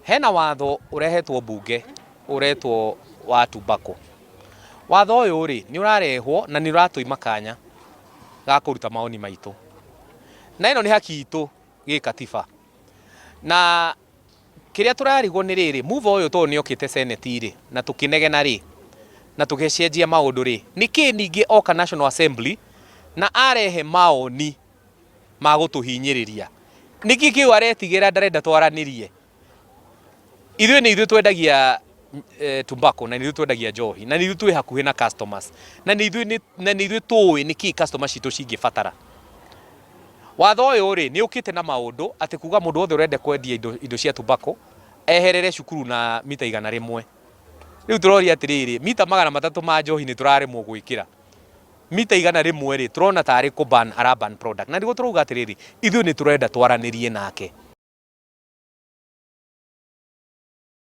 Hena watho urehetwo bunge uretwo wa tobacco. Watho uyu ri ni urarehwo na ni uratuima kanya ga kuruta maoni maitu. Na ino ni haki itu gikatiba. Na kiria turarigwo ni riri move uyu to ni okite senate ri na tukinegena ri na tugecenjia maundu ri niki ningi oka National Assembly na arehe maoni ma gutuhinyiriria niki kiu aretigira ndarenda twaranirie. Ithuĩ nĩ ithuĩ twendagia tobacco na nĩ ithuĩ twendagia njohi na nĩ ithuĩ twĩ hakuhĩ na customers na nĩ ithuĩ tũĩ nĩkĩ customers citũ cingĩbatara. Watho ũyũ rĩ nĩ ũkĩte na maũndũ atĩ kuga mũndũ wothe ũrenda kwendia indo cia tobacco eherere cukuru na mita 100. Rĩu tũroria atĩrĩrĩ mita 300 ma njohi nĩ tũraremwo gwĩkĩra. Mita 100 rĩ turona tarĩ kũ ban araban product na nĩguo tũrauga atĩrĩrĩ ithuĩ nĩ tũrenda twaranĩrie nake.